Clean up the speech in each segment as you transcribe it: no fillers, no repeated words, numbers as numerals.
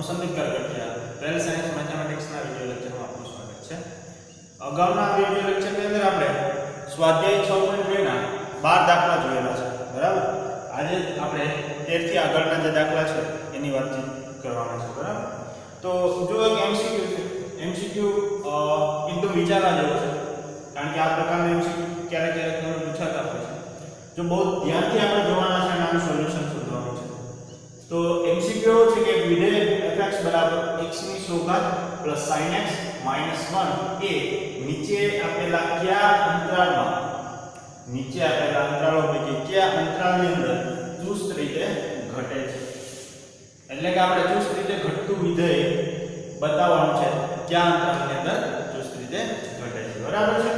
હું Sandeep Kargathiya 12th science મેથેમેટિક્સના video લેક્ચરમાં આપનું સ્વાગત છે. અગાઉના વિડિયો લેક્ચરની અંદર આપણે સ્વાધ્યાય 6.2 ના 12 દાખલા જોયેલા છે. બરાબર? આજે આપણે 13 થી આગળના જે દાખલા છે એની વાતચીત કરવાના છે. બરાબર? તો જો એક MCQ છે. MCQ એકદમ વિચારવા જેવો છે. કારણ કે આ પ્રકારના MCQ ક્યારેક ક્યારેક તમને પૂછાતા હોય છે. જો બહુ ધ્યાનથી આપણે જોવાના છે અને આનું સોલ્યુશન શોધવાનું છે. તો MCQ છે કે વિધેય fx બરાબર x ની 100 ઘાત sin x -1 એ નીચે આપેલા કયા અંતરાલમાં પૈકી કયા અંતરાલની અંદર ચુસ્ત રીતે ઘટે છે. એટલે કે આપણે ચુસ્ત રીતે ઘટતું વિધેય બતાવવાનું છે કયા અંતરાલની અંદર ચુસ્ત રીતે ઘટે છે. બરાબર છે?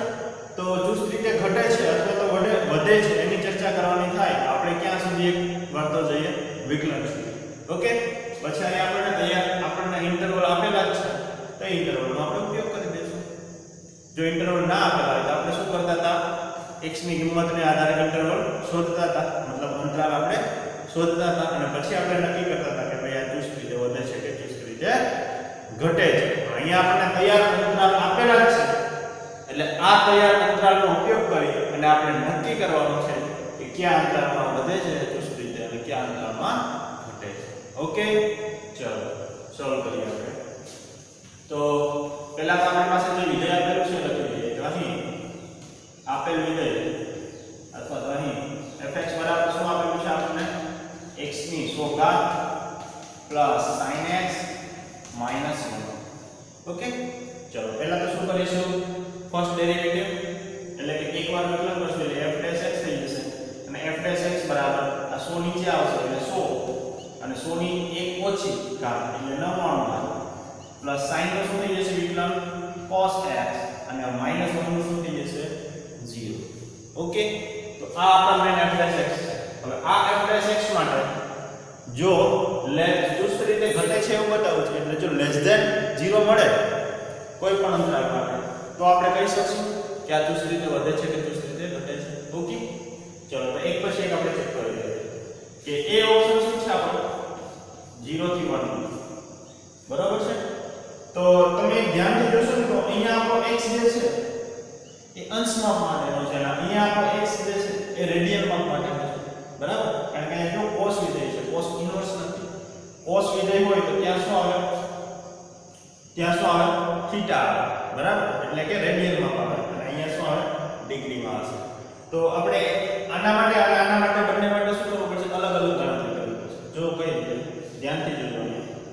તો ચુસ્ત રીતે ઘટે છે અથવા તો વધે છે એની ચર્ચા કરવાની થાય આપણે ક્યાં સુધી એક વાતો જઈએ વિકલન સુધી. ઓકે, પછી અહીંયા આપણને ઇન્ટરવલ આપેલા જ છે તો ઇન્ટરવલનો આપણે ઉપયોગ કરી દઈશું. જો ઇન્ટરવલ ના આપેલા હોય તો આપણે શું કરતા હતા, x ની કિંમતને આધારે ઇન્ટરવલ શોધતા હતા, મતલબ અંતરાલ આપણે શોધતા હતા અને પછી આપણે નક્કી કરતા હતા કે ભાઈ આ ચુસ્ત રીતે વધે છે કે ચુસ્ત રીતે ઘટે છે. અહીંયા આપણને તૈયાર અંતરાલ આપેલા જ છે એટલે આ તૈયાર અંતરાલનો ઉપયોગ કરી અને આપણે નક્કી કરવાનું છે કે કયા અંતરાલમાં વધે છે ચુસ્ત રીતે અને કયા અંતરાલમાં ઘટે છે. ઓકે, ચલો સોલ્વ કરીએ આપણે. તો પહેલા તો આપણી પાસે જે વિધેય આપેલું છે લખી દઈએ. તો અહીં આપેલ વિધેય અથવા તો અહીં fx બરાબર શું આપેલું છે આપણને x ની 100 ઘાત sin x -1. ઓકે, ચલો પહેલા તો શું કરીશું, ફર્સ્ટ ડેરિવેટિવ એટલે કે એકવાર વિકલન કરશું એટલે f' થઈ જશે અને f' બરાબર આ 100 નીચે આવશે એટલે 100 અને 100 ની 1 ઓછી ઘાત એટલે 99 ઘાત પ્લસ sin નો શું થઈ જશે વિકલન cos x અને -1 નું શું થઈ જશે 0. ઓકે, તો આ આપણો મેન f' છે. હવે આ f' માટે જો ચુસ્ત રીતે ઘટે છે એવું બતાવું છે એટલે જો લેસ ધેન 0 મળે કોઈ પણ અંતરાલ માટે તો આપણે કહી શકશું કે આ ચુસ્ત રીતે વધે છે કે ચુસ્ત રીતે ઘટે છે. ઓકે, ચલો તો એક પછી એક આપણે ચેક કરી લઈએ કે એ ઓપ્શન શું છે આપણો 0 થી 1. બરાબર છે? તો તમે ધ્યાનથી જોશો ને તો અહીંયા આપણો x જે છે એ અંશ માપ માટેનો છે અને અહીંયા આપણો x જે છે એ રેડિયન માપ માટેનો છે. બરાબર? કારણ કે અહીંયા જો cos વિધેય છે, cos ઇન્વર્સ નથી. cos વિધેય હોય તો ત્યાં શું આવે થીટા આવે. બરાબર? એટલે કે રેડિયન માપ આવે અને અહીંયા શું આવે ડિગ્રીમાં આવશે. તો આપણે આના માટે અને આના માટે બંને માટે શું કરવું પડશે, અલગ અલગ ગણતરી કરવી પડશે. જો કઈ રીતે ધ્યાનથી જોજો,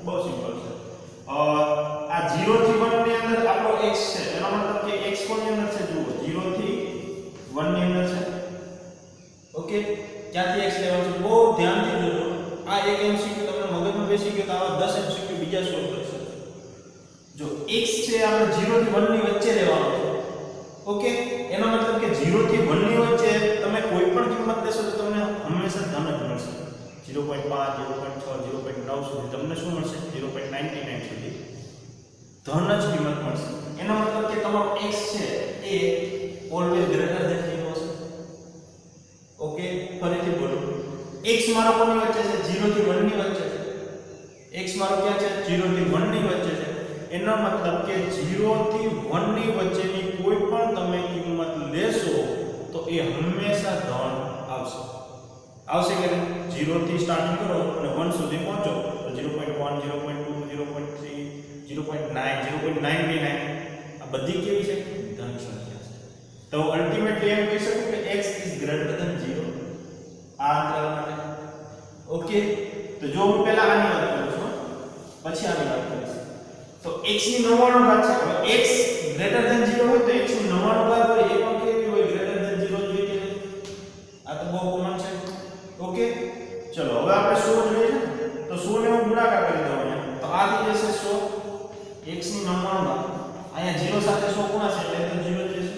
બહુ સિમ્પલ છે. આ 0 થી 1 ની અંદર આપણો x છે એનો મતલબ કે x કોની અંદર છે જુઓ 0 થી 1 ની અંદર છે. ઓકે, ક્યાંથી x લેવાનું છે બહુ ધ્યાનથી જોજો. આ એક MCQ તમને મગજમાં બેસી ગયો તો આવા 10 MCQ બીજા સોલ્વ કરી શકો. જો x છે આપણે 0 થી 1 ની વચ્ચે લેવાનો છે. ઓકે, એનો મતલબ કે 0 થી 1 ની વચ્ચે તમે કોઈ પણ કિંમત લેશો તો તમને હંમેશા ધન જ મળશે. 0.5 0.6 0.9 સુધી તમને શું મળશે 0.99 સુધી ધન જ કિંમત મળશે. એનો મતલબ કે તમારો x છે એ ઓલવેઝ ગ્રેટર ધેન 0 હશે. ઓકે, ફરીથી બોલો, x મારો કોની વચ્ચે છે 0 થી 1 ની વચ્ચે છે. x મારો ક્યાં છે 0 થી 1 ની વચ્ચે છે. એનો મતલબ કે 0 થી 1 ની વચ્ચેની કોઈ પણ તમે કિંમત લેશો તો એ હંમેશા ધન આવશે કે 0 થી સ્ટાર્ટિંગ કરો અને 1 સુધી પહોંચો તો 0.1 0.2 0.3 0.9 0.99 આ બધી કેવી છે ધન સંખ્યા છે. તો અલ્ટીમેટલી એમ કહી શકું કે x ઇઝ ગ્રેટર ધેન 0 આ અંતરાલ માટે. ઓકે, તો જો હું પહેલા આની વાત કરું છું પછી આની વાત કરીશ. તો x ની 99 ઘાત છે. હવે x ગ્રેટર ધેન 0 હોય તો x ની 99 ઘાત હોય એ પણ કેવી હોય ગ્રેટર ધેન 0 જોઈએ કે આ તો બહુ કોમન છે. ઓકે, ચલો હવે આપણે 100 જોઈએ છે તો 100 ને હું ગુણાકાર કરી દઉં અહીંયા તો આ થઈ જશે 100 x ની 99 ઘાત. અહીંયા 0 સાથે 100 ગુણાશે એટલે તો 0 જ રહેશે.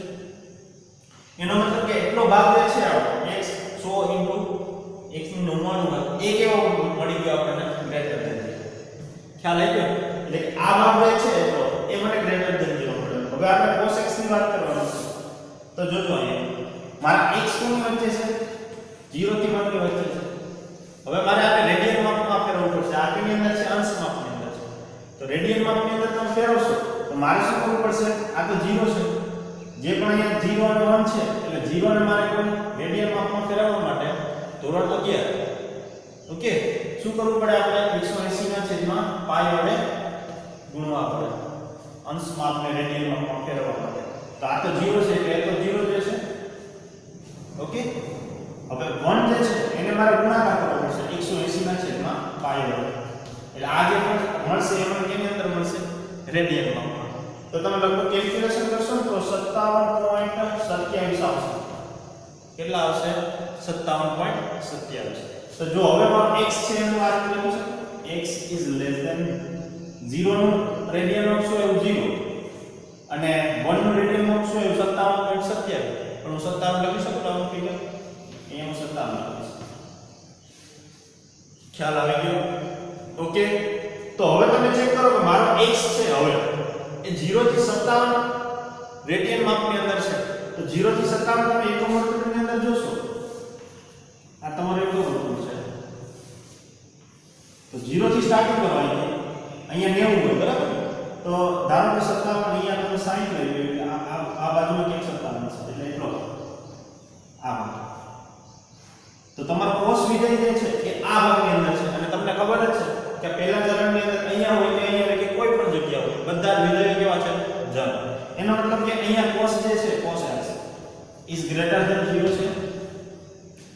એનો મતલબ કે એટલો ભાગ જે છે આપણો x 100 x ની 99 ઘાત એ કેવો મળી ગયો આપણને ગ્રેટર ધેન 0. ખ્યાલ આવી ગયો? એટલે આ ભાગ જે છે તો એ મને ગ્રેટર ધેન 0 મળ્યો. હવે આપણે cos x ની વાત કરવાની છે. તો જોજો અહીંયા મારા x કોની વચ્ચે છે 0 થી 1 ની વચ્ચે છે. હવે મારે આપણે રેડિયન માપમાં ફેરવવું પડશે. આ કેની અંદર છે અંશ માપની અંદર છે. તો રેડિયન માપની અંદર તમે ફેરવશો તો મારે શું કરવું પડશે? આ તો 0 છે, જે પણ અહીંયા 0 અને 1 છે એટલે 0 ને મારે કોઈ રેડિયન માપમાં ફેરવવા માટે ધોરણ 11 ઓકે શું કરવું પડે? આપણે 180 ના છેદમાં પાઈ વડે ગુણવા પડે અંશ માપને રેડિયન માપમાં ફેરવવા માટે. તો આ તો 0 છે એટલે એ તો 0 જ રહેશે. ઓકે હવે 1 જે છે એને મારે ગુણાકાર કરવો પડશે 180 ના છેદમાં પાઈ વડે. એટલે આ જે પણ મળશે એ પણ કેની અંદર મળશે? રેડિયન માપમાં. તો તમે લગભગ કેલ્ક્યુલેશન કરશો તો 57.27 આવશે. કેટલા આવશે? 57.27. તો જો હવે મારો x છે એનું આ રીતે લખું છું x is less than 0 નું રેડિયન માપ શું એવું 0 અને 1 નું રેડિયન માપ શું એવું 57.27. પણ હું 57 લખી શકું આવું ફિગર અહીંયા હું 57 લખીશ. ખ્યાલ આવી ગયો? ઓકે તો હવે તમે ચેક કરો કે મારો x છે હવે એ 0 થી 57 રેડિયન માપની અંદર છે. તો 0 થી 57 તમે એકમ વર્તુળની અંદર જોશો આ તમારો એકમ વર્તુળ છે. તો 0 થી સ્ટાર્ટિંગ કરવાની અહીંયા 90 હોય બરાબર. તો ધારો કે 57 અહીંયા તમે 60 લઈ લો એટલે આ બાજુમાં કેમ 57 છે એટલે એટલો આ ભાગ. તો તમારો cos વિધેય જે છે એ આ ભાગની અંદર છે અને તમને ખબર જ છે કે પહેલા ચરણની અંદર અહીંયા હોય કે અહીંયા હોય કે કોઈ પણ જગ્યા હોય બધા જ વિધેયો કેવા છે? ધન. એનો મતલબ કે અહીંયા cos જે છે cos x is greater than 0 છે.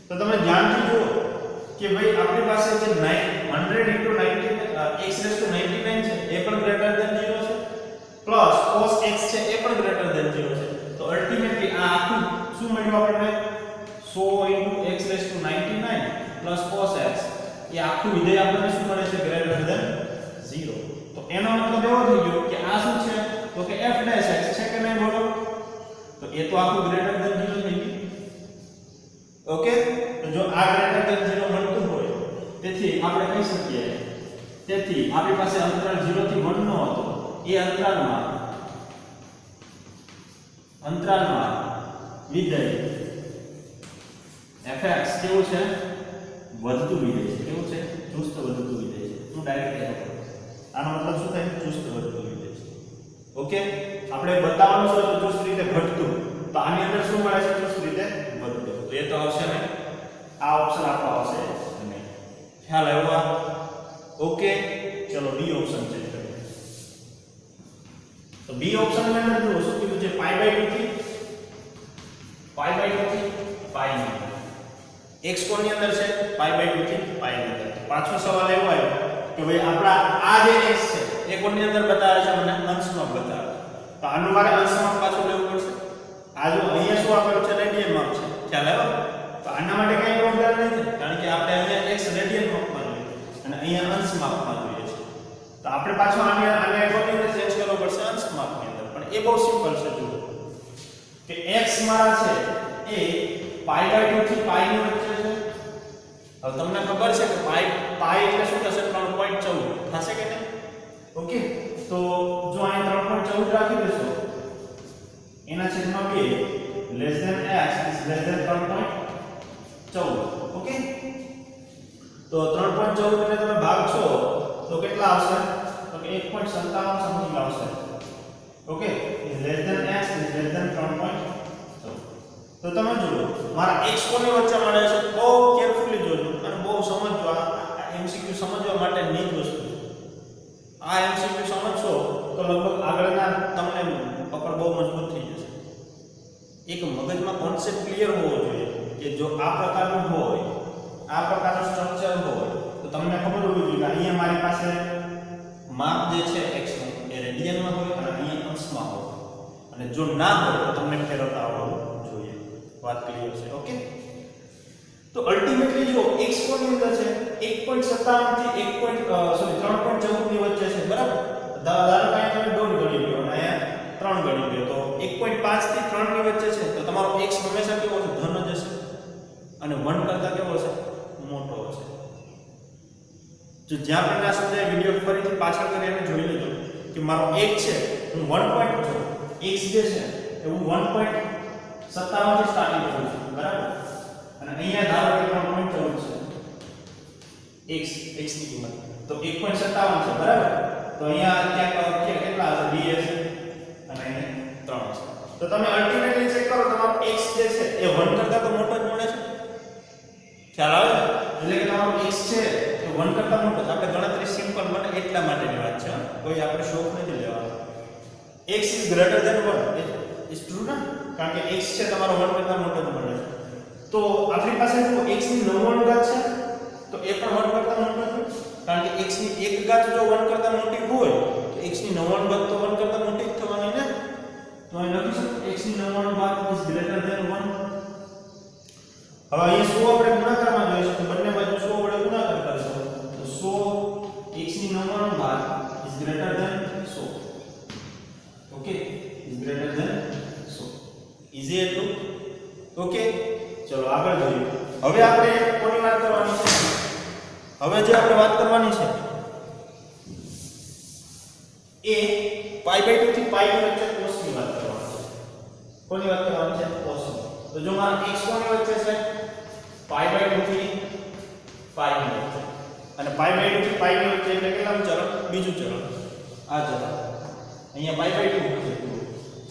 તો તમે ધ્યાનથી જુઓ કે ભાઈ આપણી પાસે જે 100 into 90 x⁻99 છે એ પણ greater than 0 છે પ્લસ cos x છે એ પણ greater than 0 છે. તો અલ્ટીમેટલી આ આખું શું મળ્યું આપણને? 100 into x⁻99 plus cos x એ આખું વિધેય આપણને શું મળે છે? greater than 0. તો એનો મતલબ એવો થઈ ગયો કે આ શું છે? તો કે f'(x) છે કે નહીં બોલો? તો એ તો આખું greater than 0 થઈ ગયું. ઓકે તો જો આ greater than 0 મળતું હોય તેથી આપણે કહી શકીએ તેથી આપણી પાસે અંતરાલ 0 થી 1 નો હતો એ અંતરાલમાં વિધેય fx કેવું છે? વધતું વિધેય છે. કેવું છે? ચુસ્ત વધતું વિધેય છે. હું ડાયરેક્ટ કહેતો આનો મતલબ શું થાય? ચુસ્ત વધતું વિધેય છે. ઓકે આપણે બતાવવાનું છે તો ચુસ્ત રીતે ઘટતું. તો આની અંદર શું મળે છે? ચુસ્ત રીતે વધતું. તો એ તો આવશે ને આ ઓપ્શન આપણો આવશે નહીં. ખ્યાલ આવ્યો? ઓકે ચલો બી ઓપ્શન ચેક કરીએ. તો બી ઓપ્શન ની અંદર જુઓ શું કીધું છે? π/2 થી પાઈ ની x કોની અંદર છે? π/2 થી પાઈ ની અંદર. પાછો સવાલ એવો આવ્યો કે ભાઈ આપણા આ જે x છે એ કોની અંદર બતાવે છે? મને અંશમાં બતાવે. તો આનું મારે અંશમાં પાછું લેવું પડશે. આ જો અહીંયા શું આપેલું છે? રેડિયન માપ છે. ખ્યાલ આવ્યો? તો આના માટે કઈ પ્રોબ્લેમ નથી કારણ કે આપણે અહીંયા x રેડિયન માપમાં જોઈએ અને અહીંયા અંશ માપમાં જોઈએ છે. તો આપણે પાછો આને કોની અંદર ચેન્જ કરવો પડશે? અંશ માપની અંદર. પણ એ બહુ સિમ્પલ છે. જુઓ કે x મારા છે એ π/2 થી પાઈ ની વચ્ચે છે. હવે તમને ખબર છે કે પાઈ એટલે શું થશે? 3.14 થશે કે નહીં? ઓકે તો જો અહીં 3.14 રાખી દેશો એના છેદમાં 2 less than x is less than 3.14. Okay તો 3.14 ને તમે ભાગશો તો કેટલા આવશે? તો કે 1.57 સમથિંગ આવશે. Okay is less than x is less than 3.14. તો તમે જુઓ મારા x કોની વચ્ચે મળે છે? બહુ કેરફુલી જોજો અને બહુ સમજજો. આ MCQ સમજવા માટેની જ વસ્તુ છે. આ MCQ સમજશો તો લગભગ આગળના તમને પકડ બહુ મજબૂત થઈ જશે. એક મગજમાં કોન્સેપ્ટ ક્લિયર હોવો જોઈએ કે જો આ પ્રકારનું હોય આ પ્રકારનું સ્ટ્રક્ચર હોય તો તમને ખબર હોવી જોઈએ કે અહીંયા મારી પાસે માપ જે છે x નું એ રેડિયનમાં હોય અને અહીંયા અંશમાં હોય અને જો ના હોય તો તમને ફેરવતા આવડવું જોઈએ. વાત ક્લિયર છે? ઓકે તો અલ્ટીમેટલી જો x કોની અંદર છે 1.57 થી 3.14 ની વચ્ચે છે બરાબર. ધારો કે તમે ડોટ ગણી લો અને અહીંયા 3 ગણી લો તો 1.5 થી 3 ની વચ્ચે છે તો તમારો x હંમેશા કેવો છે? ધન જ હશે અને 1 કરતા કેવો હશે? મોટો હશે. જો જ્યાં પણ આ સમજાય વિડિયો ફરીથી પાછળ કરીને જોઈ લેજો કે મારો x છે હું 1. x જે છે એ હું 1.57 થી સ્ટાર્ટિંગ કરું છું બરાબર અને અહીંયા ધારો કે 3.14 છે x ની કિંમત તો 1.57 છે બરાબર. તો અહીંયા તમે અલ્ટિમેટલી ચેક કરો તમારો x જે છે એ 1 કરતા તો મોટો જ મળે છે. ખ્યાલ આવે એટલે કે તમારો x છે એ 1 કરતા મોટો છે. આપણે ગણતરી સિમ્પલ બને એટલા માટેની વાત છે. કોઈ આપણે શોખ નથી લેવાનો. x is greater than 1 is true ના, કારણ કે x છે તમારો 1 કરતા મોટો જ મળે છે. તો આપણી પાસે જો x ની 99 ઘાત છે તો એ પણ 1 કરતા મોટો છે, કારણ કે x ની 1 ઘાત જો 1 કરતા મોટી હોય તો x ની 99 ઘાત તો 1 કરતા મોટી જ થવાની ને. તો અહીં લખી શકું x ની 99 ઘાત is greater than 1. હવે અહીં 100 આપણે ગુણાકારમાં જોઈશું તો બંને બાજુ 100 વડે ગુણાકાર કરીશું તો 100 x ની 99 ઘાત is greater than 100. Okay, is greater than 100. Easy એટલું. ઓકે, ચલો આગળ જોઈએ. હવે આપણે કોની વાત કરવાની છે? હવે જે આપણે વાત કરવાની છે એ π/2 થી π ની વચ્ચે cos ની વાત કરવાની છે. કોની વાત કરવાની છે? cos ની. તો જો મારા x કોની વચ્ચે છે? π/2 થી π ની વચ્ચે. અને π/2 થી π ની વચ્ચે એટલે કેટલાનું ચરણ? બીજું ચરણ. આ ચરણ. અહીંયા π/2 છે.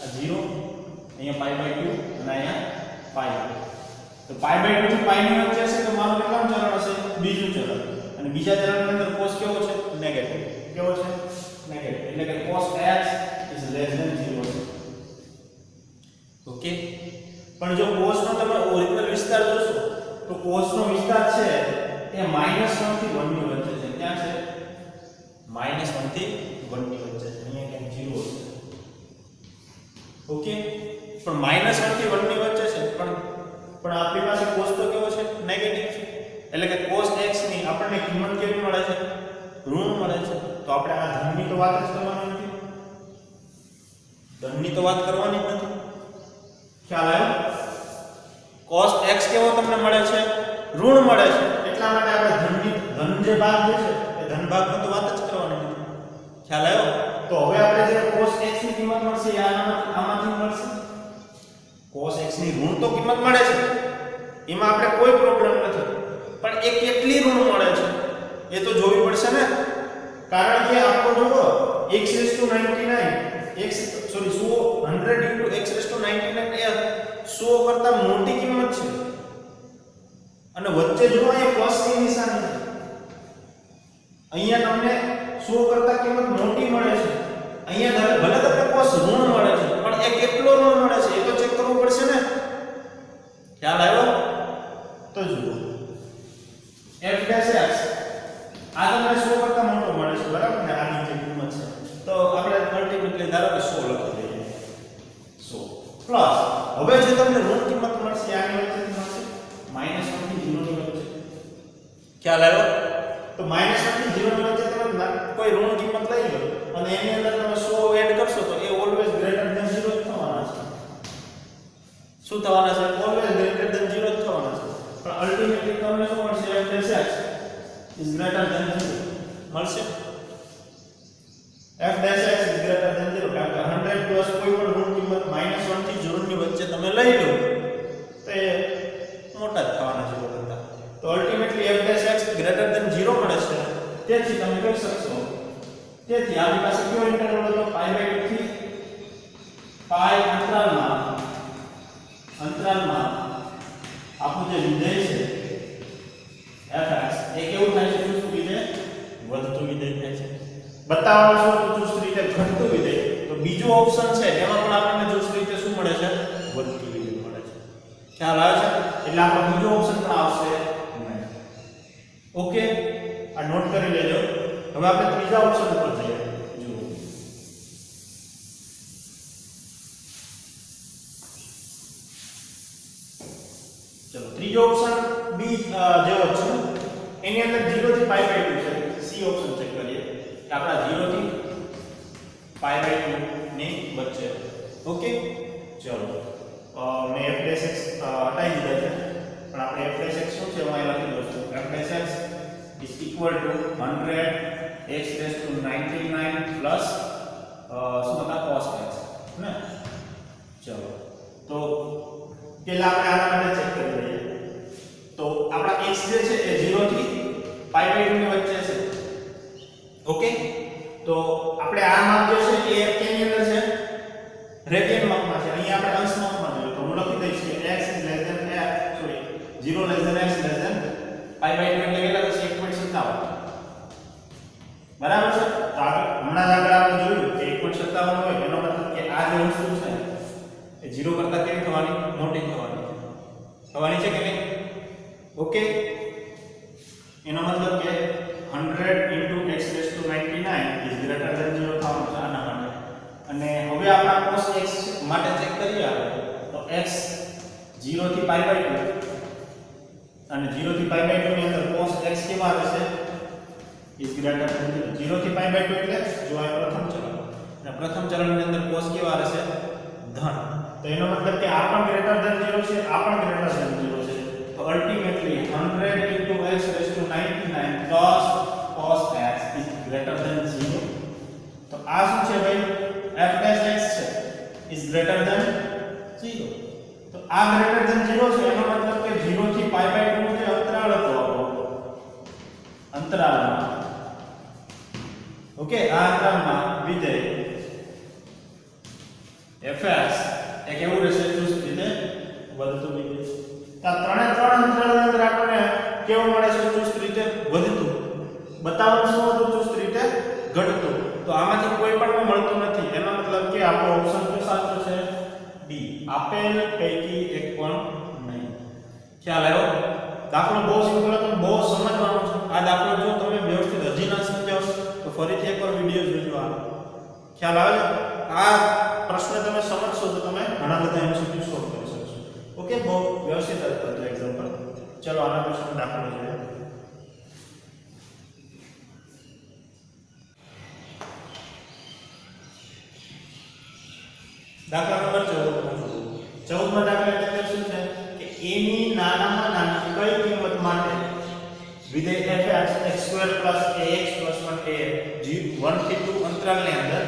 આ 0, અહીંયા π/2 અને અહીંયા π. તો π/2 થી π ની વચ્ચે છે તો મારું કેટલાનું ચરણ હશે? બીજું ચરણ. અને બીજા ચરણની અંદર cos કેવો છે? નેગેટિવ. કેવો છે? નેગેટિવ. એટલે કે cos x is less than 0. Okay, પણ જો cos નો તમે ઓરિજિનલ વિસ્તાર જોશો તો cos નો વિસ્તાર છે એ -1 થી 1 ની વચ્ચે છે. ક્યાં છે? -1 થી 1 ની વચ્ચે છે. અહીંયા ક્યાંક 0 છે. ઓકે, પણ -1 થી 1 ની વચ્ચે છે, પણ આપણી પાસે cos તો કેવો છે? નેગેટિવ છે. એટલે કે cos x ની આપણને કિંમત કેવી મળે છે? ઋણ મળે છે. તો આપણે આ ધનની તો વાત જ કરવાની નથી. ધનની તો વાત કરવાની જ નથી. ખ્યાલ આવ્યો? cos x કેવો તમને મળે છે? ઋણ મળે છે. એટલા માટે આપણે ધન જે ભાગ જે છે એ ધન ભાગની તો વાત જ કરવાની નથી. ખ્યાલ આવ્યો? તો હવે આપણે જે cos x ની કિંમત મળશે એ આમાંથી મળશે. cos x ની ઋણ તો કિંમત મળે છે, એમાં આપણે કોઈ પ્રોબ્લેમ નથી, પણ એ કેટલી ઋણ મળે છે એ તો જોવી પડશે ને. કારણ કે આપણો જો x⁹99 100 * x⁴99 એ 100 કરતા મોટી કિંમત છે. અને વચ્ચે જો અહીંયા પ્લસ ની નિશાની છે. અહીંયા તમને 100 કરતા કિંમત મોટી મળે છે. અહીંયા ભલે તમને cos ઋણ મળે છે, પણ એ કેટલો ઋણ મળે છે એ તો ચેક કરવું પડશે ને. ખ્યાલ આવ્યો? તો જુઓ f' આ તમને 100 કરતા મોટો મળે છે, બરાબર ને? આની જે કિંમત છે તો આપણે અલ્ટિમેટલી ધારો કે 100 લખી દઈએ. 100 પ્લસ હવે જે તમને ઋણ કિંમત મળશે આની વચ્ચે મળશે -1 થી 0 ની વચ્ચે. ખ્યાલ આવ્યો? તો -1 થી 0 ની વચ્ચે તમે કોઈ ઋણ કિંમત લઈ લો અને એની અંદર તમે 100 એડ કરશો તો એ ઓલવેઝ ગ્રેટર ધેન 0 જ થવાના છે. શું થવાના છે? ઓલવેઝ ગ્રેટર ધેન 0 જ થવાના છે. પણ અલ્ટિમેટલી તમને શું મળશે? f' is greater than 0 મળશે. f' is greater than 0 કારણ કે 100 પ્લસ કોઈ પણ ઋણ કિંમત -1 થી 0 ની વચ્ચે તમે લઈ લો તો એ મોટા જ થવાના છે બધા. તો અલ્ટિમેટલી f' greater than 0 મળે છે. તેથી તમે કહી શકશો, તેથી આપણી પાસે કયો ઇન્ટરવલ હતો? π/2 થી π અંતરાલમાં આપણું જે વિધેય છે fx એ કેવું થાય છે? ચુસ્ત વિધેય, વધતું વિધેય થાય છે. બતાવવાનું શું? ચુસ્ત રીતે ઘટતું વિધેય. તો બીજો ઓપ્શન છે એમાં પણ આપણને ચુસ્ત રીતે શું મળે છે? વધતું વિધેય મળે છે. ખ્યાલ આવે છે? એટલે આપણો બીજો ઓપ્શન પણ આવશે નહીં. ઓકે, આ નોટ કરી લેજો. હવે આપણે ત્રીજા ઓપ્શન ઉપર જઈએ. જુઓ, ચલો ત્રીજો ઓપ્શન બી જેવો છે. એની અંદર 0 થી π/2 છે. સી ઓપ્શન ચેક કરીએ કે આપણા 0 થી π/2 ની વચ્ચે. ઓકે, ચલો મેં f' હટાવી દીધા છે, પણ આપણે f' શું છે હું અહીં લખી દઉં છું. f' is equal to 100 x⁻99 plus શું હતા? cos x ને. ચલો તો પહેલા આપણે આના માટે ચેક કરી લઈએ. તો આપણા x જે છે એ 0 થી π/2 ની વચ્ચે છે. ઓકે, તો આપણે આ માપ જે છે એ કેની અંદર છે? રેડિયન માપમાં છે. અહીંયા આપણે અંશમાં જોઈએ તો હું લખી દઈશ કે x is less than sorry 0 less than x less than pi by 2 એટલે કેટલા થશે 1.57 બરાબર છે. તો આગળ હમણાં જ આગળ આપણે જોયું કે 1.57 હોય એનો મતલબ કે આ જે વસ્તુ છે એ 0 કરતા કેવી થવાની મોટી થવાની છે કે નહીં. ઓકે એનો મતલબ કે 100 into x raised to 99 is greater than 0 થવાનું છે આના માટે. અને હવે આપણા cos x માટે ચેક કરીએ આપણે તો x 0 થી pi by 2 અને 0 થી pi by 2 ની અંદર cos x કેવા આવે છે is greater than 0 થી pi by 2 એટલે જો આ પ્રથમ ચરણ અને પ્રથમ ચરણની અંદર cos કેવા આવે છે ધન. તો એનો મતલબ કે આ પણ ગ્રેટર ધન 0 છે આ પણ ગ્રેટર ધન 0 છે. તો ultimately 100 into x raised to 99 plus cos x is greater than 0. તો આ શું છે ભાઈ f dash x છે is greater than 0. તો આ greater than 0 છે એનો મતલબ કે 0 થી pi by 2 જે અંતરાળ હતો આપણો અંતરાળમાં ઓકે આ અંતરાળમાં વિધેય fx એ કેવું રહેશે ચુસ્ત રીતે વધતું વિધેય. તો ત્રણે ત્રણ અંતરાળની અંદર આપણને કેવું મળે છે ચુસ્ત રીતે વધતું. બતાવવાનું શું હતું ચુસ્ત રીતે ઘટતું. તો આમાંથી કોઈ પણ મળતું નથી એનો મતલબ કે આપણો ઓપ્શન તો સાચો છે ડી આપેલ પૈકી એક પણ નહીં. ખ્યાલ આવ્યો. દાખલો બહુ સિમ્પલ હતો બહુ સમજવાનો છે. આ દાખલો જો તમે વ્યવસ્થિત હજી ના સમજાવ તો ફરીથી એકવાર વિડિયો જોજો. આ ખ્યાલ આવે આ પ્રશ્ન તમે સમજશો તો તમે ઘણા બધા એમસીક્યુ સોલ્વ કરી શકશો. ઓકે બહુ વ્યવસ્થિત હતું એક્ઝામ્પલ. ચલો આના પ્રશ્ન દાખલો જોઈએ. દાખલા નંબર 14 માં દાખલાની અંદર શું છે કે a ની નાનામાં નાની કઈ કિંમત માટે વિધેય f(x) x2 + ax + 1a 1 થી 2 અંતરાલની અંદર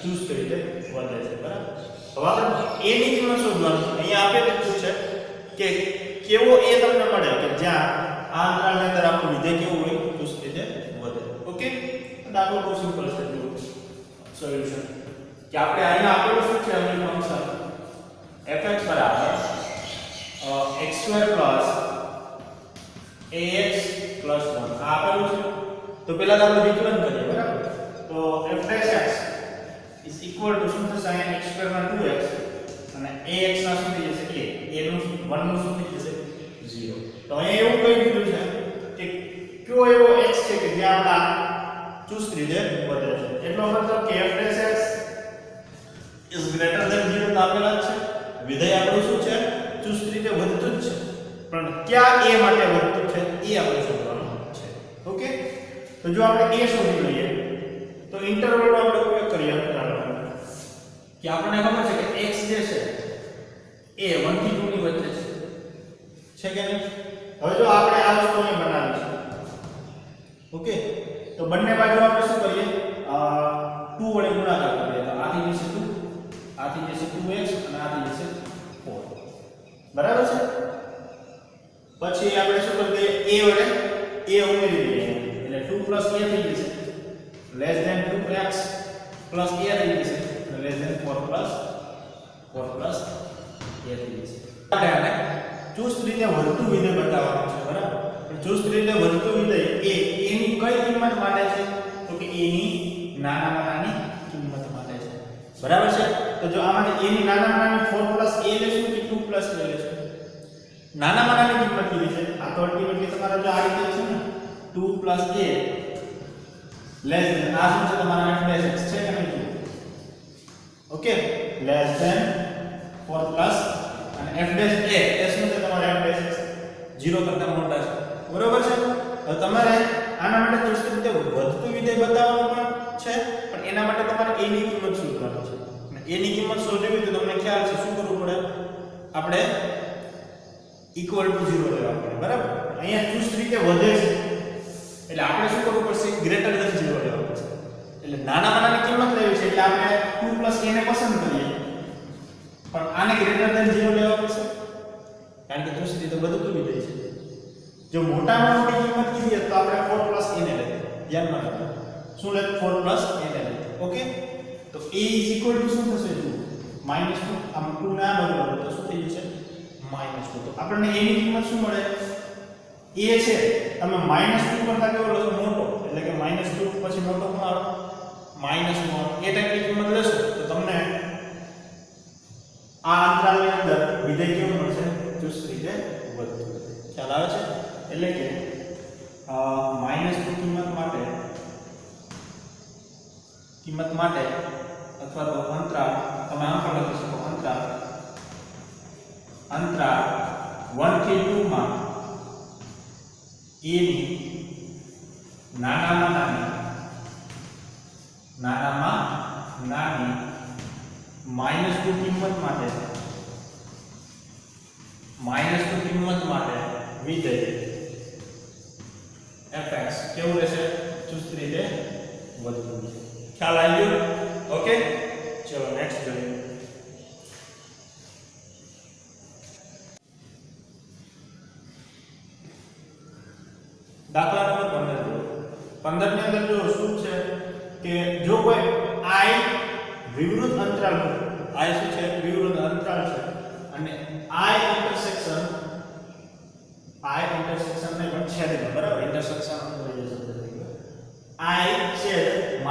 ચુસ્ત રીતે વધે છે. બરાબર. હવે આપણે a ની કિંમત શોધવાની. અહીંયા આપેલું છે કે કેવો a તમને મળે કે જ્યાં આ અંતરાલની અંદર આપણું વિધેય કેવું હોય ચુસ્ત રીતે વધે. ઓકે દાખલો બહુ સિમ્પલ છે. સોલ્યુશન કે આપણે અહીંયા આપેલું શું છે અમને ફંક્શન fx બરાબર x2 + ax + 1 આ આપેલું છે. તો પહેલા આપણે વિકલન કરીએ. બરાબર. તો f(x) = શું થશે અહીંયા x2 ના 2x અને ax ના શું થઈ જશે a નું 1 નું શું થઈ જશે 0. તો અહીંયા એવું કહી દીધું છે કે કયો એવો x છે કે જ્યાં આપણા ચુસ્ત રીતે વધે છે. એટલો મતલબ કે f(x) is greater than 0 તો આપેલા છે. વિધેય આપણું શું છે ચુસ્ત રીતે વધતું જ છે પણ ક્યાં a માટે વધતું છે એ આપણે શોધવાનું છે. ઓકે તો જો આપણે a શોધી લઈએ તો ઇન્ટરવલનો આપણે ઉપયોગ કરીએ અંતરાલનો કે આપણને ખબર છે કે x જે છે એ 1 થી 2 ની વચ્ચે છે કે નહીં. હવે જો આપણે આ વસ્તુને બનાવી છે ઓકે તો બંને બાજુ આપણે શું કરીએ 2 વડે ગુણાકાર કરીએ તો આથી જશે 2 આથી જશે 2x અને આથી જશે 4. બરાબર છે. પછી આપણે શું કરી દઈએ a વડે a ઉમેરી દઈએ એટલે 2 + a થઈ જશે less than 2x plus a થઈ જશે less than 4 plus a થઈ જશે. આપણે ચુસ્ત રીતે વધતું વિધેય બતાવવાનું છે. બરાબર. ચુસ્ત રીતે વધતું વિધેય a ની કઈ કિંમત માટે છે તો કે a ની નાનામાં નાની કિંમત માટે છે. બરાબર છે. તો જો આમાંથી a ની નાનામાં નાની 4 + a લેશું કે 2 + a લેશું નાનામાં નાની કિંમત કેવી છે આ તો અલ્ટીમેટલી તમારા જો આ રીતે છે ને 2 + a લેસ ધેન આ શું છે તમારા f(x) છે કે નહીં. ઓકે લેસ ધેન 4 પ્લસ અને f' એ શું છે તમારા f' 0 કરતા મોટા છે. બરોબર છે. હવે તમારે આના માટે ચુસ્ત રીતે વધતું વિધેય બતાવવાનું પણ છે પણ એના માટે તમારે a ની કિંમત શોધવાની છે. અને a ની કિંમત શોધવી તો તમને ખ્યાલ છે શું કરવું પડે આપણે = 0 લેવા પડે. બરાબર. અહીંયા ચુસ્ત રીતે વધે છે એટલે આપણે શું કરવું પડશે ગ્રેટર ધન 0 લેવા પડશે. એટલે નાનામાં નાની કિંમત લેવી છે એટલે આપણે 2 + a ને પસંદ કરીએ પણ આને ગ્રેટર ધન 0 લેવા પડશે કારણ કે ચુસ્ત રીતે વધતું વિધેય છે. જો મોટામાં મોટી કિંમત કીધી તો આપણે 4 + a ને લઈએ. ધ્યાનમાં રાખો શું લે 4 + a ને લઈએ. ઓકે તો a = શું થશે -2 આમ 2 ના બરાબર તો શું થઈ જશે -2 તો આપણને a ની કિંમત શું મળે a છે તમે -2 કરતા કેવો લો મોટો એટલે કે -2 પછી મોટો કોણ આવે -1 એ ટાઈપની કિંમત લેશો તો તમને આ અંતરાલની અંદર વિધેય કેવું મળશે ચુસ્ત રીતે વધતું ખ્યાલ આવે છે એટલે કે -2 કિંમત માટે અથવા તો અંતરાલ તમે આમ પણ લખી શકો અંતરાલ 1 થી 2 માં a ની નાનામાં નાની -2 કિંમત માટે વિધેય fx કેવું રહેશે ચુસ્ત રીતે વધતું ખ્યાલ આવી ગયો ઓકે ચલો નેક્સ્ટ જોઈએ દાખલા નંબર 15 ની અંદર જો શું છે કે જો કોઈ i વિવૃત અંતરાલ હોય i શું છે વિવૃત અંતરાલ છે અને i ઇન્ટરસેક્શન ને પણ છેદમાં બરાબર ઇન્ટરસેક્શન અંદર જશે i છેદ -1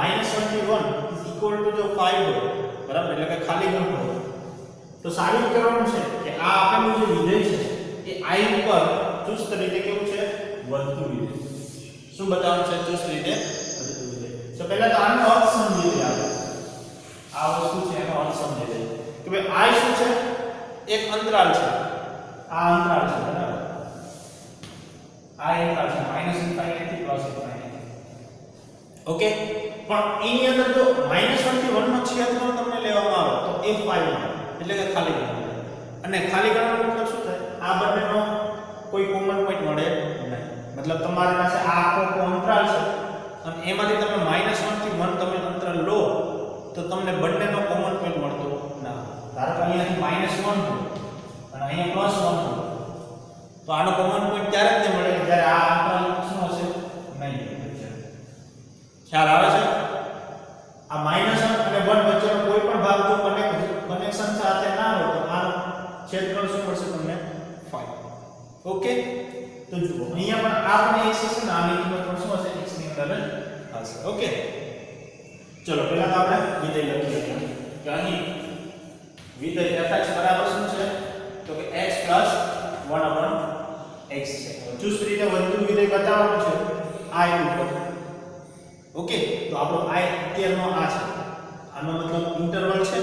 થી 1 ઇઝ ઇક્વલ ટુ જો 5 હોય બરાબર એટલે કે ખાલી ગણ હોય તો સાબિત કરવાનું છે કે આ આપેલું જે વિધેય છે એ i ઉપર ચુસ્ત રીતે કેવું છે વધતું વિધેય શું બતાવવાનું છે ચુસ્ત રીતે વધતું વિધેય તો પહેલા તો આનો અર્થ સમજી લઈએ આપણે આ વસ્તુ છે એનો અર્થ સમજી લઈએ કે ભાઈ i શું છે એક અંતરાલ છે આ અંતરાલ છે બરાબર આ અંતરાલ છે -∞ થી +∞ ઓકે પણ એની અંદર જો -1 થી 1 નો છેદનો તમને લેવામાં આવે તો a5 મળે એટલે કે ખાલી ગણ અને ખાલી ગણનો મતલબ શું થાય આ બંનેનો કોઈ કોમન પોઈન્ટ મળે નહીં મતલબ તમારી પાસે આ આખો અંતરાલ છે અને એમાંથી તમે -1 થી 1 તમે અંતરાલ લો તો તમને બંનેનો કોમન પોઈન્ટ મળતો ના ધારો કે અહીંયાથી -1 હોય અને અહીંયા +1 હોય તો આનો કોમન પોઈન્ટ ત્યારે જ મળે જ્યારે આ અંતરાલ શું હશે નહીં ખ્યાલ આવે છે આ -1 અને 1 વચ્ચેનો કોઈ પણ ભાગ જો કનેક્શન સાથે ના હોય તો આનો છેદફળ શું મળશે તમને 5 ઓકે તો જુઓ અહીંયા પણ આપણે x છે ને આની કિંમત પણ શું હશે x ની અંદર જ હશે ઓકે ચલો પહેલા તો આપણે વિધેય લખીએ કે અહીં વિધેય fx બરાબર શું છે તો કે x 1/x છે ચુસ્ત રીતે વધતું વિધેય બતાવવાનું છે i ઉપર ઓકે તો આપણો i અત્યારનો આ છે આનો મતલબ ઇન્ટરવલ છે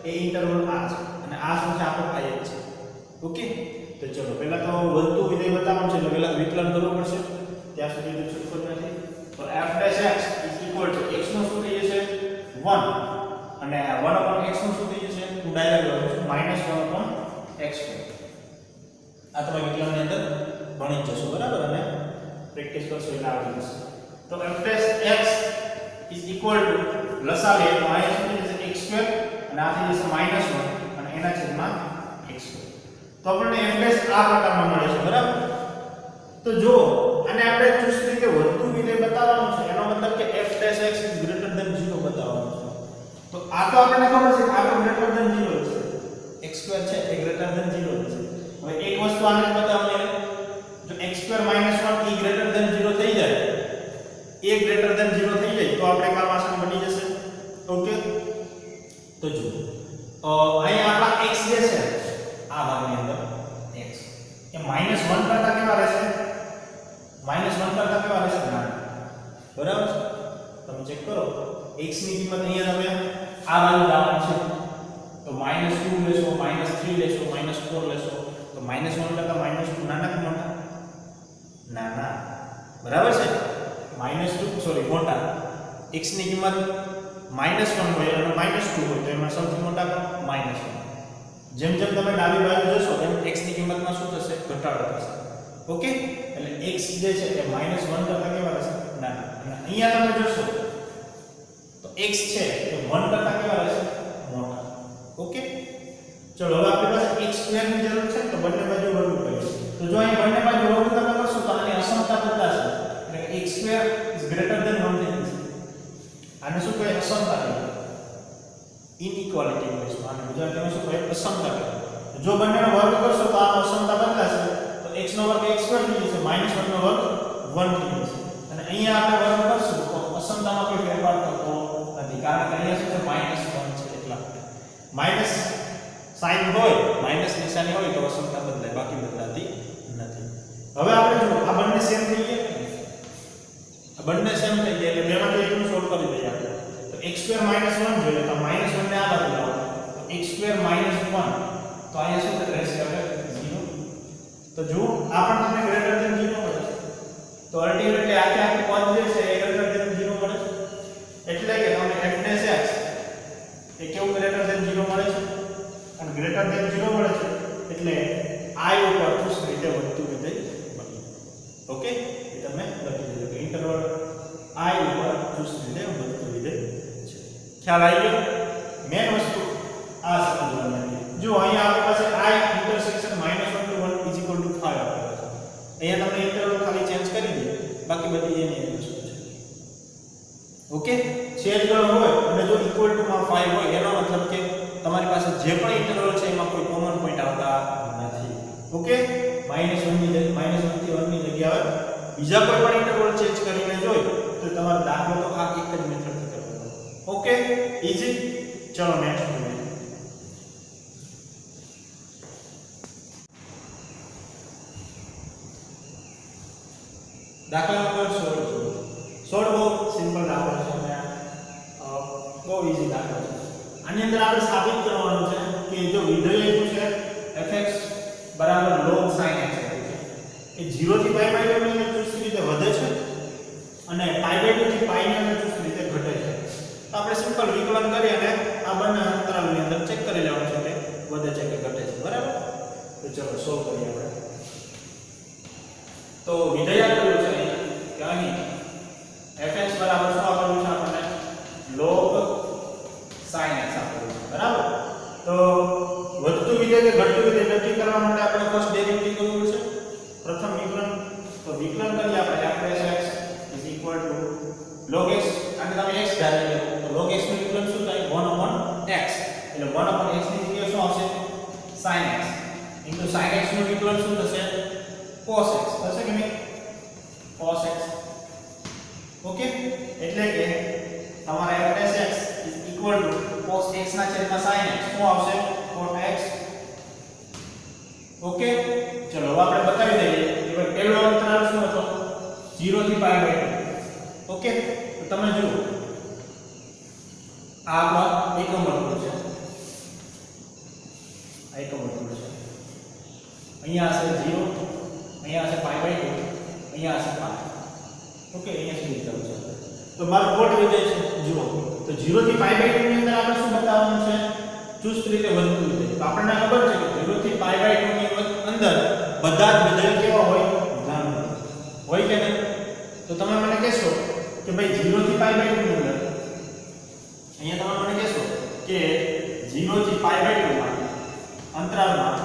એ ઇન્ટરવલ આ છે અને આ શું છે આપણો i છે ઓકે તો ચલો પહેલા તો વધતું વિધેય બતાવવાનું છે એટલે પહેલા વિકલન કરવું પડશે ત્યાં સુધી તો છૂટકો નથી તો f'(x) x નો શું થઈ જશે 1 અને 1/x નું શું થઈ જશે હું ડાયરેક્ટ લખું છું -1/x2 આ તમે વિકલનની અંદર ભણી જશો બરાબર અને પ્રેક્ટિસ કરશો એટલે આવડી જશે તો f'(x) લસા લે તો આ શું થઈ જશે x2 અને આ થઈ જશે -1 અને એના છેદમાં x2 તો આપણને f' આ પ્રકારનો મળે છે બરાબર તો જો અને આપણે ચુસ્ત રીતે વધતું વિધેય બતાવવાનું છે એનો મતલબ કે f'(x) > 0 બતાવવાનું છે તો આ તો આપણને ખબર છે કે આ તો ગ્રેટર ધન 0 છે x2 છે એ ગ્રેટર ધન 0 છે હવે એક વસ્તુ આને બતાવવાની જો x2 - 1 એ ગ્રેટર ધન 0 થઈ જાય a ગ્રેટર ધન 0 થઈ જાય તો આપણે કામ આસાન બની જશે ઓકે તો જો અહીં આપણા x જે છે આ ભાગની અંદર x એ -1 કરતા કેવા રહેશે -1 કરતા કેવા રહેશે ના બરાબર તમે ચેક કરો x ની કિંમત અહીંયા તમે આ બાજુ લાવવાનું છે તો -2 લેશો -3 લેશો -4 લેશો તો -1 કરતા -2 નાના કે મોટા નાના બરાબર છે -2 સોરી મોટા x ની કિંમત -1 હોય અને -2 હોય તો એમાં સૌથી મોટા -1 જેમ જેમ તમે ડાબી બાજુ જશો તેમ x ની કિંમતમાં શું થશે ઘટાડો થશે ઓકે એટલે x જે છે એ -1 કરતા કેવા રહેશે નાના અને અહીંયા તમે જોશો તો x છે એ 1 કરતા કેવા રહેશે મોટા ઓકે ચલો હવે આપણી પાસે x2 ની જરૂર છે તો બંને બાજુ વર્ગ કરીએ તો જો અહીં બંને બાજુ વર્ગ તમે કરશો તો આની અસમતા બદલાશે એટલે x2 > 1 થઈ જશે આને શું કહેવાય અસમતા કહેવાય ઇનઇક્વાલિટી ઇંગ્લિશમાં અને ગુજરાતીમાં શું કહે અસમતા કહેવાય. જો બંનેનો વર્ગ કરશો તો આ અસમતા બદલાશે. તો x નો વર્ગ x સ્ક્વેર થઈ જશે, -1 નો વર્ગ 1 થઈ જશે. અને અહીંયા આપણે વર્ગ કરશું તો અસમતામાં કોઈ ફેરફાર થતો નથી, કારણ કે અહીંયા શું છે -1 છે એટલા માઈનસ સાઈન હોય, માઈનસ નિશાની હોય તો અસમતા બદલાય, બાકી બદલાતી નથી. હવે આપણે જો આ બંને સેમ થઈ ગયા, આ બંને સેમ થઈ ગયા એટલે બેમાંથી એકનું સોલ્વ કરી દઈએ આપણે. તો x2 - 1 જોઈએ તો -1 ને આ બાજુ લાવો તો x2 - 1 તો અહીંયા શું રહેશે હવે 0. તો જો આ પણ તમને ગ્રેટર ધેન 0 મળે છે. તો અલ્ટીમેટલી આખી પદ જે છે એ ગ્રેટર ધેન 0 મળે છે. એટલે કે તમને f'(x) એ કેવું ગ્રેટર ધેન 0 મળે છે, અને ગ્રેટર ધેન 0 મળે છે એટલે I ઉપર ચુસ્ત રીતે વધતું વિધેય બને. ઓકે, એ તમે લખી દેજો કે ઇન્ટરવલ I ઉપર ચુસ્ત રીતે વધતું વિધેય છે. ખ્યાલ આવી ગયો? મેન વસ્તુ આ સમજવાની. જો અહીંયા આપણી પાસે I ઇન્ટરસેક્શન -1 to 1 = 5 આપેલો છે. અહીંયા તમને ઇન્ટરવલ ખાલી ચેન્જ કરી દે, બાકી બધી એની વસ્તુ છે. ઓકે, છેદ ગણ હોય અને જો ઇક્વલ ટુ માં 5 હોય એનો મતલબ કે તમારી પાસે જે પણ ઇન્ટરવલ છે એમાં કોઈ કોમન પોઈન્ટ આવતા નથી. ઓકે, -1 ની જગ્યાએ -1 થી 1 ની જગ્યાએ બીજા કોઈ પણ ઇન્ટરવલ ચેન્જ કરીને જોઈ તો તમારો દાખલો તો આ એક જ મેથડથી કરવાનો. Okay, easy. ચલો નેક્સ્ટ જોઈએ. દાખલા નંબર 16 બહુ સિમ્પલ દાખલો છે અને બહુ ઈઝી દાખલો છે. આની અંદર આપણે સાબિત કરવાનું છે કે જો વિધેય શું છે fx = log sin x એ 0 થી π/2 ની અંદર ચુસ્ત રીતે વધે છે અને π/2 થી π ની અંદર ચુસ્ત રીતે ઘટે છે. તો આપણે સિમ્પલ વિકલન કરી અને આ બંને અંતરાલની અંદર ચેક કરી લેવાનું છે કે વધે છે કે ઘટે છે. બરાબર? તો ચલો સોલ્વ કરીએ આપણે. તો વિધેય આપેલું છે કે અહીં fx બરાબર શું આપેલું છે આપણને log sin x આપેલું છે. બરાબર? તો વધતું વિધેય કે ઘટતું વિધેય નક્કી કરવા માટે આપણે ફર્સ્ટ ડેરિવેટિવ કરવું છે, પ્રથમ વિકલન. તો વિકલન કરીએ આપણે fx = log x અને તમે x ધારી લો તો log x નું વિકલન શું થાય 1/x એટલે 1/x ની જગ્યાએ શું આવશે sin x sin x નું વિકલન શું થશે cos x થશે કે નહીં cos x. ઓકે, એટલે કે તમારા fx = cos x ના છેદમાં sin x શું આવશે cot x. ઓકે, ચલો હવે આપણે બતાવી દઈએ કે ભાઈ પહેલો અંતરાલ શું હતો 0 થી π/2. ઓકે, તો તમે જુઓ આ એકમ વર્તુળ છે, આ એકમ વર્તુળ છે. અહીંયા હશે 0, અહીંયા હશે π/2, અહીંયા હશે π. ઓકે, અહીંયા સુધી ચાલુ છે. તો મારો કોટ વિધેય છે જુઓ તો 0 થી π/2 ની અંદર આપણે શું બતાવવાનું છે ચુસ્ત રીતે વધતું વિધેય. તો આપણને ખબર છે કે 0 થી π/2 ની અંદર બધા જ વિધેયો કેવા હોય ધન હોય કે નહીં. તો તમે મને કહેશો કે ભાઈ 0 થી π/2 ની અંદર અહીંયા તમે મને કહેશો કે 0 થી π/2 માં અંતરાલમાં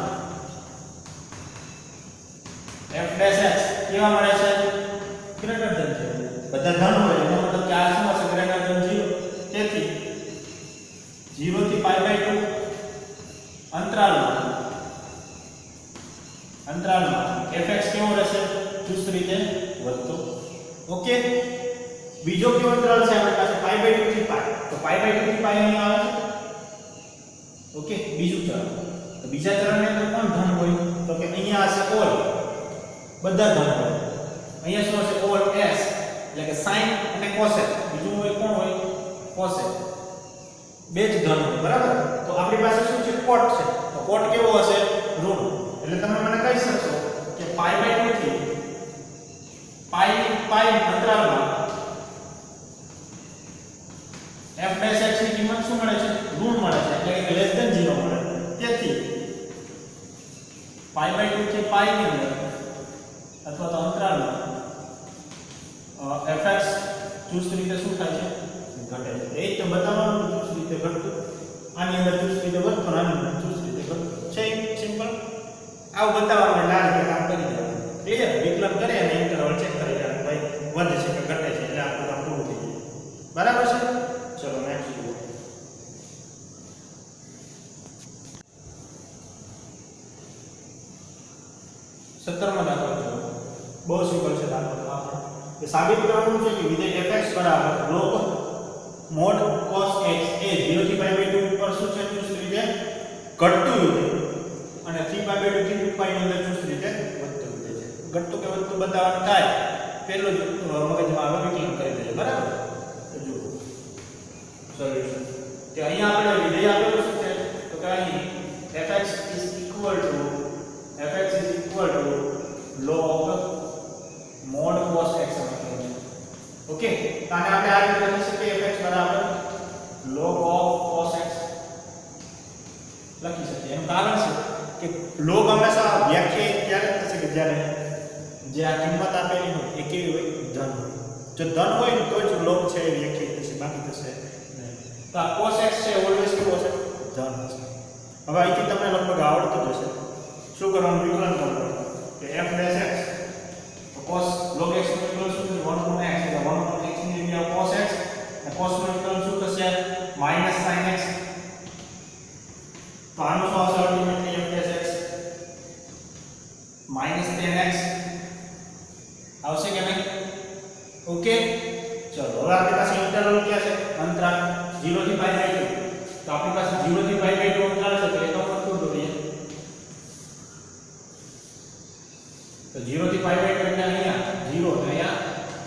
f'(x) કેવા મળે છે ગ્રેટર ધન છે, બધા ધન હોય એનો મતલબ કે આ શું હશે ગ્રેટર ધન 0. તેથી 0 થી π/2 અંતરાલમાં fx કેવો રહેશે ચુસ્ત રીતે વધતો. ઓકે, બીજો કયો અંતરાલ છે આપણી પાસે π/2 થી π. તો π/2 થી π અહીં આવે છે. ઓકે, બીજું ચરણ. તો બીજા ચરણની અંદર કોણ ધન હોય તો કે અહીંયા હશે ઓલ, બધા ધન હોય. અહીંયા શું હશે ઓલ s એટલે કે sin અને cos. બીજું હોય કોણ હોય cos. બે જ ધન હોય. બરાબર? તો આપણી પાસે શું છે cot છે. તો cot કેવો હશે ઋણ. એટલે તમે મને કહી શકશો કે π/2 થી π અંતરાલમાં f'(x) ની કિંમત શું મળે છે ઋણ મળે છે એટલે કે લેસ ધેન 0 મળે. તેથી π/2 થી π ની અંદર અથવા તો અંતરાલમાં fx ચુસ્ત રીતે શું થાય છે ઘટે છે. એ તો બતાવવાનું ચુસ્ત રીતે ઘટતું, આની અંદર ચુસ્ત રીતે વધતું, આની અંદર ચુસ્ત રીતે ઘટતું છે. સિમ્પલ આવું બતાવવા માટે આ રીતે કામ કરી દેવાનું. ક્લિયર? વિકલન કરે અને ઇન્ટરવલ ચેક કરી લેવાનું ભાઈ વધે છે કે ઘટે છે એટલે આપણું કામ પૂરું થઈ જાય. બરાબર છે? ચલો નેક્સ્ટ જુઓ. 17મો દાખલો જો બહુ સિમ્પલ છે દાખલો આ પણ કે સાબિત કરવાનું છે કે વિધેય fx બરાબર log mod cos x એ 0 થી π/2 ઉપર શું છે ચુસ્ત રીતે ઘટતું વિધેય અને 3π/2 થી 2π ની અંદર ચુસ્ત રીતે વધતું વિધેય છે. ઘટતું કે વધતું બતાવવાનું થાય પહેલું જ મગજમાં આવે વિકલન કરી દેજો બરાબર. તો જુઓ સોલ્યુશન કે અહીંયા આપણે વિધેય આપેલું શું છે તો કે અહીં fx is equal to log mod cos x લખેલું છે. ઓકે તો આને આપણે આ રીતે લખી શકીએ fx બરાબર log of cos x લખી શકીએ. એનું કારણ છે કે log હંમેશા વ્યાખ્યાયિત ત્યારે થશે કે જ્યારે જે આ કિંમત આપેલી હોય એ કેવી હોય ધન હોય. જો ધન હોય તો જ log છે એ વ્યાખ્યાયિત થશે બાકી થશે નહીં. તો આ cos x છે ઓલવેઝ કેવો હશે ધન હશે. હવે અહીંથી તમને લગભગ આવડતું જ હશે શું કરવાનું વિકલન કરવાનું કે f dash x તો cos log x નું વિકલન શું થશે 1/x એટલે 1/x ની જગ્યાએ cos x અને cos નું વિકલન શું થશે -sin x. તો આનું શું આવશે ultimately f dash x -tan x આવશે કે નહીં. ઓકે ચલો હવે આપણી પાસે ઇન્ટરવલ ક્યાં છે અંતરાલ 0 થી π/2 તો આપણી પાસે 0 થી π/2 અંતરાલ છે તો એ તો કરતું દોરીએ તો 0 થી π/2 એટલે અહીંયા 0 તો અહીંયા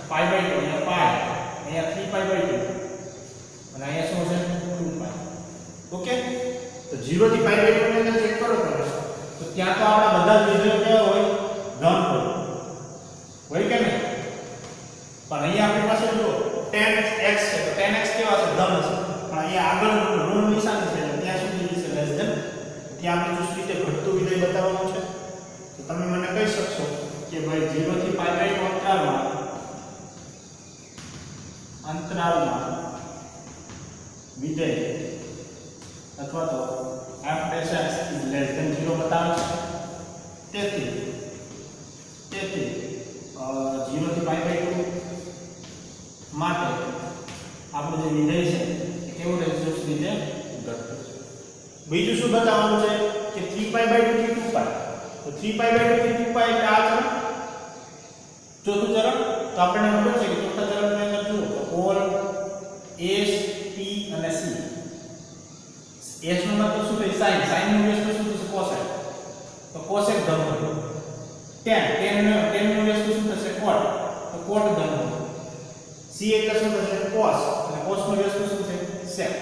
π/2 અહીંયા π અહીંયા 3π/2 અને અહીંયા શું છે 2π. ઓકે તો 0 થી π/2 ની અંદર ચેક કરો તો ત્યાં તો આપણા બધા જ વિધેયો કેવા હોય ધન હોય કે નહીં. પણ અહીંયા આપણી પાસે જો tan x છે તો tan x કેવા છે ધન છે પણ અહીંયા આગળ ઋણ નિશાન છે ત્યાં સુધી છે લેસ ધેન ત્યાં આપણે ચુસ્ત રીતે ઘટતું વિધેય બતાવવાનું છે. તો તમે મને કહી શકશો કે ભાઈ 0 થી π/2 અંતરાલમાં વિધેય અથવા તો f dash x is less than 0 બતાવે છે. તેથી 0 થી π/2 માટે આપણું જે વિધેય છે એ કેવું રહેશે રીતે ઘટતું. બીજું શું બતાવવાનું છે કે 3π/2 થી 2π તો 3π/2 થી 2π એટલે આ ચરણ ચોથું ચરણ તો આપણને ખબર છે કે ચોથા ચરણની અંદર જુઓ તો ઓલ s t અને c s નો મતલબ શું થાય sin sin નું વ્યસ્ત શું થશે cosine તો cosec ધન હોય. tan નું વ્યસ્ત શું થશે cot તો cot ધન હોય. c એટલે શું થશે cos અને cos નું વ્યસ્ત શું થશે sec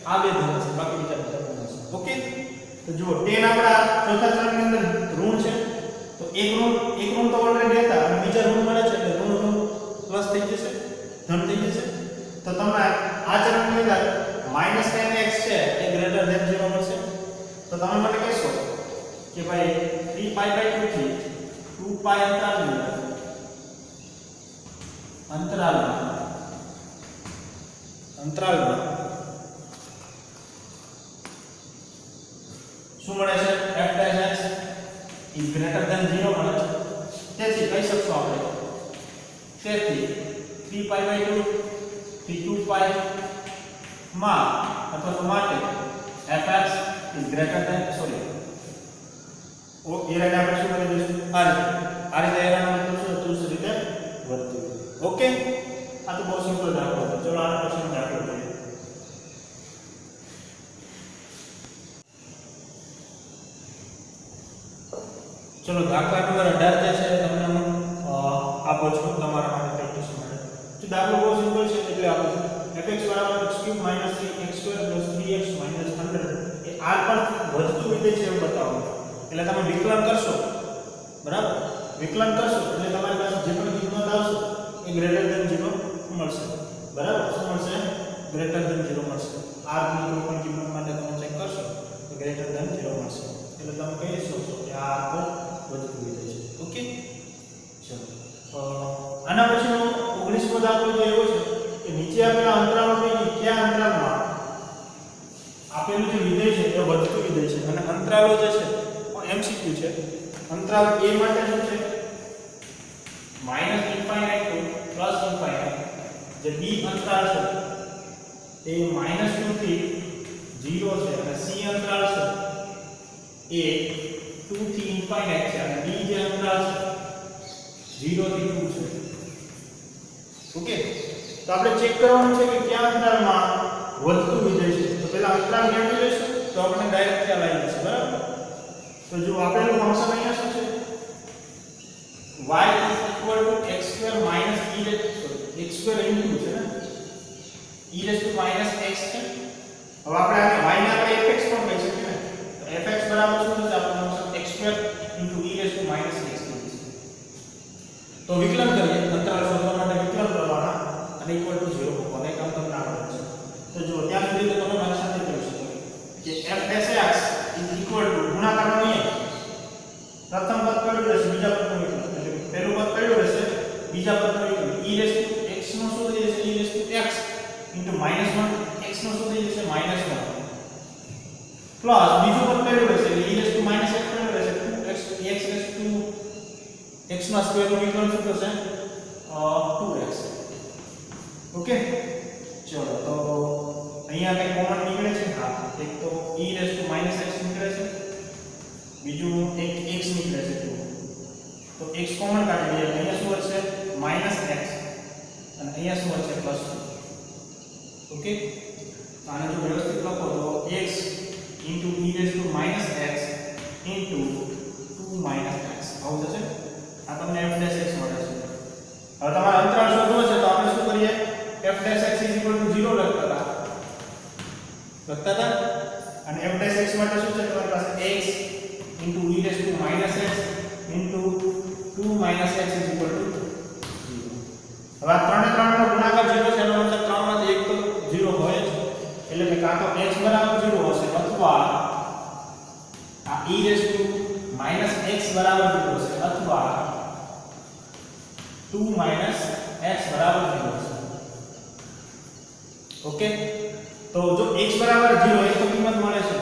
આ બે ધન છે બાકી બીજા બધા ધન છે. ઓકે તો જુઓ tan આપણા ચોથા ચરણની અંદર ઋણ છે તો એક ઋણ તો ઓલરેડી હતા અને બીજા ઋણ મળે છે એટલે ઋણ પ્લસ થઈ જશે ધન થઈ જશે. તો તમને આ ચરણની અંદર -tan x છે એ ગ્રેટર ધેન 0 મળશે. તો તમે મને કહેશો કે ભાઈ 3π/2 થી 2π અંતરાલમાં શું મળે છે f dash x is greater than 0 મળે છે. તેથી કહી શકશો આપણે તેથી 3π/2 થી 2π માં અથવા તો માટે fx is greater than એરાને આપણે શું કરી દઈશું આ રીતે એરાનો મતલબ શું ચુસ્ત રીતે વધતું. ઓકે આ તો બહુ સિમ્પલ દાખલો હતો. ચલો આના પછીનો દાખલો જોઈએ. ચલો દાખલા નંબર 18 જે છે તમને હું આપો છું તમારા માટે પ્રેક્ટિસ માટે. તો દાખલો બહુ સિમ્પલ છે એટલે આપો છું fx બરાબર x³ - 3x² + 3x - 100 એ r પર વધતું વિધેય છે એવું બતાવો. એટલે તમે વિકલન કરશો બરાબર વિકલન કરશો એટલે તમારી પાસે જે પણ કિંમત આવશે એ ગ્રેટર ધેન 0 મળશે. બરાબર શું મળશે ગ્રેટર ધેન 0 મળશે. r ની કોઈ પણ કિંમત માટે તમે ચેક કરશો તો ગ્રેટર ધેન 0 મળશે. એટલે તમે કહી શકો કે આ r પર વધતું વિધેય છે. ઓકે ચલો આના પછીનો 19મો દાખલો તો એવો છે કે નીચે આપેલા અંતરાલો પૈકી કયા અંતરાલમાં આપેલું જે વિધેય છે એ વધતું વિધેય છે અને અંતરાલો જે છે MCQ છે. અંતરાલ a માટે શું છે -∞ to +∞. જે b અંતરાલ છે એ -2 થી 0 છે અને c અંતરાલ છે એ 2 થી ∞ ઇન્ફાઇનાઇટ છે અને d જે અંતરાલ છે 0 થી 2 છે. ઓકે, તો આપણે ચેક કરવાનું છે કે કયા અંતરાલમાં વધતું વિધેય છે. તો પહેલા અંતરાલ મેળવી લઈશું તો આપણે ડાયરેક્ટ ખ્યાલ આવી જશે. બરાબર, તો જો આપેલું ફંક્શન અહીંયા શું છે, y = x² - x² into છે ને e - x છે. હવે આપણે આને y ને આપણે fx પણ કહી શકીએ ને. તો fx બરાબર શું થશે આપણું ફંક્શન x² e - x. તો વિકલન કરીએ, અંતરાલ શોધવા માટે વિકલન કરવાના અને = 0 મૂકવાના. એક કામ તમને આવડે છે. તો જો ત્યાં સુધી તો તમે મારી સાથે કરી શકો કે f(x) = ગુણાકારનો નિયમ. પ્રથમ પદ કયું રહેશે, બીજા પદનું વિકલન. એટલે પહેલું પદ કયું રહેશે, બીજા પદનું વિકલન. e(x) નો શું થઈ જશે, e(x) * -1 x નો શું થઈ જશે, -1 પ્લસ બીજું પદ કયું રહેશે, e(x) કયું રહેશે, 2x x ના સ્ક્વેર નું વિકલન શું થશે, 2x. ઓકે, ચલો તો અહીંયા કઈ કોમન નીકળે છે. હા, એક તો e - x નીકળે છે, બીજું એક x નીકળે છે. તો x કોમન કાઢી દઈએ. અહીંયા શું વધશે, -x અને અહીંયા શું વધશે, +2. ઓકે, તો આને જો વ્યવસ્થિત લખો તો x e - x 2 - x આવું થશે. આ તમને f' મળે છે. હવે તમારે અંતરાલ શોધવો છે તો આપણે શું કરીએ, f' = 0 લખતા હતા અને f' માટે શું છે, તમારી પાસે x e - x 2 - x = 0. હવે આ ત્રણે ત્રણનો ગુણાકાર 0 છે, એનો મતલબ ત્રણમાંથી એક તો 0 હોય જ. એટલે કે કાં તો x બરાબર 0 હશે અથવા આ e - x બરાબર 0 હશે અથવા 2 - x બરાબર 0 હશે. ઓકે, તો જો x બરાબર 0 એ તો કિંમત મળે છે,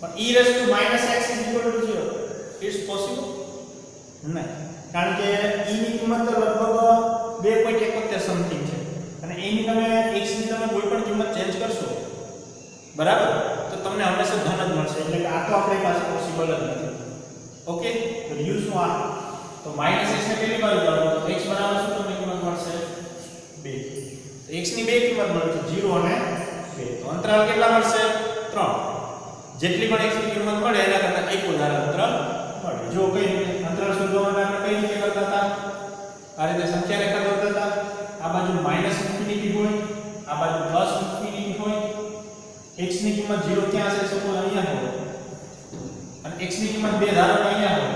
પણ e - x = 0 ઇટ્સ પોસિબલ નહીં, કારણ કે e ની કિંમત તો લગભગ 2.71 સમથિંગ છે અને a ની તમે x ની તમે કોઈ પણ કિંમત ચેન્જ કરશો, બરાબર, તો તમને હંમેશા ધન જ મળશે. એટલે કે આ તો આપણી પાસે પોસિબલ જ નથી. ઓકે, તો યુ શું આ, તો -x ને પહેલી બાજુ લાવો તો x બરાબર શું તમને કિંમત મળશે, 2. તો x ની બે કિંમત મળે છે, 0 અને 2. તો અંતરાલ કેટલા મળશે, 3. જેટલી પણ x ની કિંમત મળે એના કરતા એક વધારે અંતરાલ મળે. જો કઈ રીતે અંતરાલ શોધવા માટે આપણે કઈ રીતે કરતા હતા, આ રીતે સંખ્યા રેખા દોરતા હતા. આ બાજુ -∞ હોય, આ બાજુ +∞ હોય. x ની કિંમત 0 ક્યાં હશે, સપોઝ અહીંયા હોય, અને x ની કિંમત 2 ધારો કે અહીંયા હોય,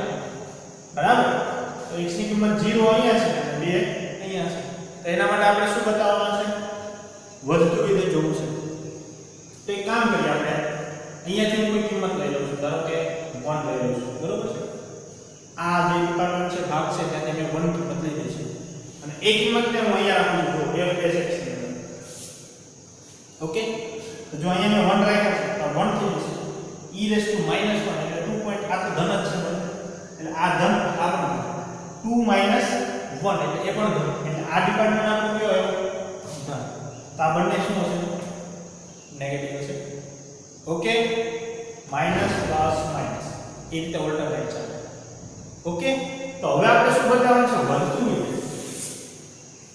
બરાબર. તો x ની કિંમત 0 અહીંયા છે અને 2 અહીંયા છે. તો એના માટે આપણે શું બતાવવાનું છે, વધતું વિધેય જોવું છે. તો એક કામ કરીએ, આપણે અહીંયાથી કોઈ કિંમત લઈ લઉં છું, ધારો કે 1 લઈ લઉં છું, બરોબર છે. આ જે ડિપાર્ટમેન્ટ છે, ભાગ છે, ત્યાંથી મેં 1 કિંમત લઈ લીધી છે અને એ કિંમતને હું અહીંયા રાખું છું, f(x) ની અંદર. ઓકે, તો જો અહીંયા મેં 1 રાખ્યા છે તો 1 થઈ જશે. e - 1 એટલે 2. આ તો ધન જ છે, એટલે આ ધન, આ પણ 2 - 1 એટલે એ પણ ધન. એટલે આ ડિપાર્ટમેન્ટ આપણું કયો હોય, ધન. તો આ બંને શું હશે, નેગેટિવ હશે. ઓકે, માઈનસ પ્લસ માઈનસ એ રીતે ઓલ્ટરનેટ ચાલે. ઓકે, તો હવે આપણે શું બતાવવાનું છે, વધતું વિધેય.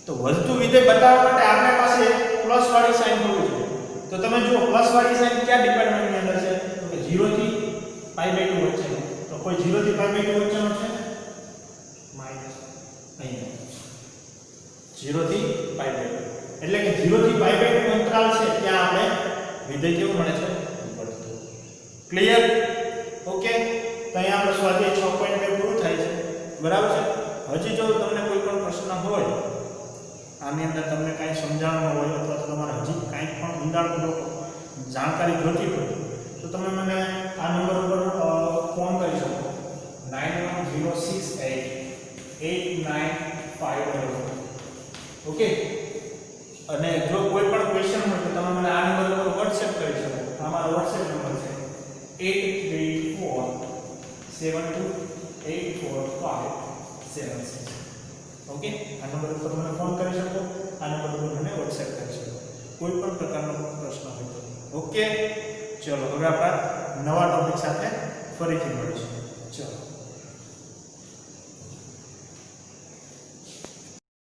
તો વધતું વિધેય બતાવવા માટે આપણી પાસે પ્લસ વાળી સાઈન હોવી જોઈએ. તો તમે જુઓ પ્લસ વાળી સાઈન કયા ડિપાર્ટમેન્ટની અંદર છે, તો કે 0 થી π/2 વચ્ચેનો. તો કોઈ 0 થી π/2 વચ્ચેનો છે, માઈનસ અહીંયા 0 થી π/2. એટલે કે 0 થી π/2 અંતરાલ છે ત્યાં આપણે વિધેય કેવું મળે છે, વધતું. ક્લિયર? ઓકે, તો અહીંયા આપણે સ્વાધ્યાય 6.2 પૂરું થાય છે, બરાબર છે. હજી જો તમને કોઈ પણ પ્રશ્ન હોય, આની અંદર તમને કાંઈ સમજાવવાનું હોય અથવા તો તમારે હજી કાંઈ પણ ઊંડાણપૂર્વક જાણકારી જોઈતી હોય તો તમે મને આ નંબર ઉપર ફોન કરી શકો, 9106889500. ઓકે, અને જો કોઈ પણ ક્વેશ્ચન હોય તો તમે મને આ નંબર ઉપર WhatsApp કરી શકો. આ મારો WhatsApp નંબર છે 8347284576. ઓકે, આ નંબર ઉપર મને ફોન કરી શકો, આ નંબર ઉપર મને WhatsApp કરી શકો કોઈ પણ પ્રકારનો પ્રશ્ન હોય તો. ઓકે, ચલો હવે આપણે નવા ટોપિક સાથે ફરીથી મળીશું.